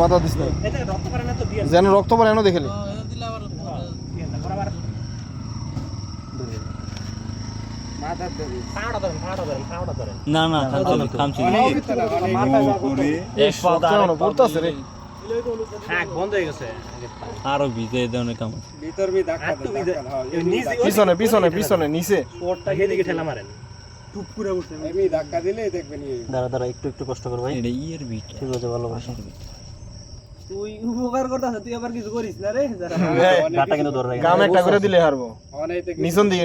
মাথা দিস না যেন রক্ত পরে এনে দেখেলি না না খামছি পড়তেছে রে আরো ভিজে দেওয়া কাম পিছনে পিছনে পিছনে নিচে দাঁড়া দাঁড়া একটু একটু কষ্ট কর ভাই এটা ইয়ের বিট ঠিক আছে ভালোবাসা তুই উপকার করতাছ তুই আবার কিছু করিস না রে গাটা কিন্তু ধরে রাখ গাম একটা করে দিলে হারবো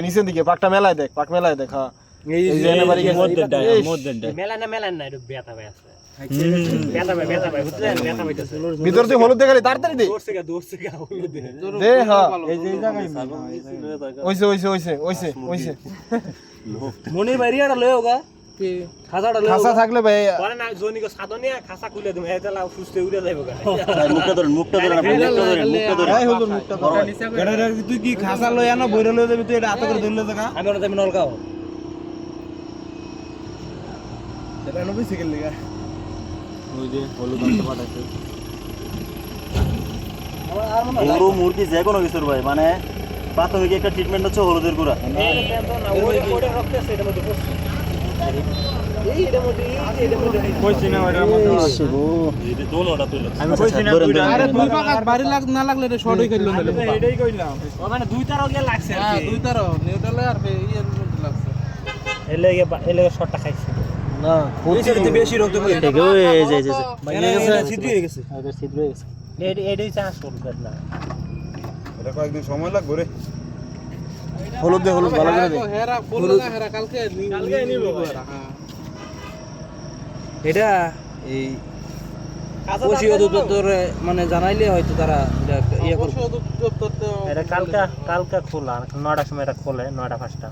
নিচের দিকে পাকটা মেলায় দেখ পাক মেলায় দেখ হ্যাঁ এই যে এবারে মধ্যে মেলা না একটু ব্যথা ভাই আছে ব্যথা ভাই বুঝলেন ব্যথা হইতাছে ভিতর দিয়ে হলুদ দেখালি তাড়াতাড়ি দে দৌড়ছে গা হলুদ দে হ্যাঁ এই যে জায়গায় ওইছে ওইছে ওইছে ওইছে ওইছে মনির বাইরিয়াটা লয়ও গা খাসাটা লয়ও খাসা থাকলে ভাই পরে না জনিকে সাদনিয়া খাসা খুলে দিম হেতেলা সুস্থ উড়ে যাইবো গা মুখটা ধরে মুখটা ধরে এই হুজুর মুখটা ধর এটা তুই কি খাসা লই আনো বইরা লই যাবি তুই এটা হাতে করে ধরলে জায়গা আমি ওটা যাবি নলগাও এটা নবি সাইকেল লাগা ওই যে হলুদ আনতে পাঠাইছে গরু মুরগি যে কোনো কিছুর ভাই মানে প্রাথমিক একটা ট্রিটমেন্ট হচ্ছে হলুদের গুঁড়া ওটা রক্ত আছে এটার মধ্যে পড়ছে এইটার মধ্যে কইছি না ওটার মধ্যে এই যে দোনোটা তুলে আমি কইছি না দুইটা আরে দুই পাকা বাড়ি না লাগলে এটা শর্ট হই গেল না এটাই কইলাম ও মানে দুই তারও গিয়ে লাগছে আর হ্যাঁ দুই তারও নিউট্রালে আর ইয়ের মধ্যে লাগছে এলে শটটা খাইছে না এই সাইডে বেশি রক্ত করে ঠিক এই যে যে ছিদ্র হয়ে গেছে আগে ছিদ্র হয়ে গেছে এটাই চান্স করবে না এটা কয়েকদিন সময় লাগবে রে হলুদ দে হলুদ ভালো করে দে হেরা বললো না হেরা কালকে নিব হ্যাঁ এটা এই কৃষি অধিদপ্তর মানে জানাইলে হয়তো তারা ইয়ে করবে এটা কালকা খোলা 9টার সময় এটা খোলে 9টা 5টা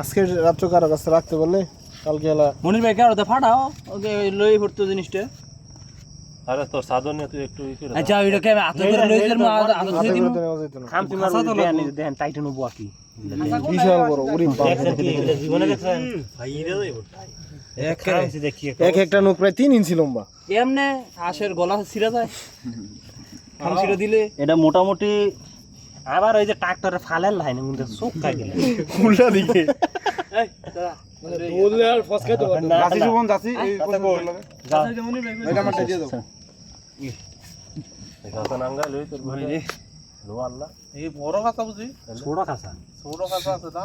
আজকে রাত্র কারো কাছে রাখতে বললে কালকে এলা মনির ভাই কারোতে ফাটাও ওকে লই পড়তো জিনিসটা আরে তোর সাধন নিয়ে তুই একটু আচ্ছা ওইটা কে হাতে করে লইছেন মা হাতে হাতে দিন করে নেওয়া যেত না খামতি মারো দেখেন টাইটেন বউ কি বিশাল বড় উড়ি দেখছেন কি জীবনে দেখছেন ভাই ইরে যাইব খামতি দেখি এক একটা নখ প্রায় 3 ইঞ্চি লম্বা এমনে আশের গলা ছিঁড়া যায় খামছিটা দিলে এটা মোটামুটি আবার ওই যে ট্রাক্টরে ফালের লাইনে মধ্যে চোখ কাটিলে উল্টা দিকে এই দাদা বললে আর ফসকে তো যাচ্ছি সুমন যাচ্ছি এই কথা বল যা এটা আমারটা দিয়ে দাও গাছা নাঙ্গা লই তোর ভাই লো আল্লাহ এই বড় কথা বুঝি ছোট খাসা ছোট কথা আছে না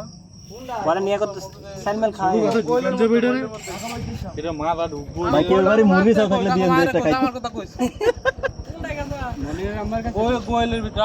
পরে নিয়ে করতে সাইনমেল খায় এটা মালা ঢুকবো মাইকেল বাড়ি মুরগি সব থাকলে দিয়ে একটা খাই আমার কথা কইছ কোনটা গেল মনির আমার কাছে ওই গোয়েলের ভিতর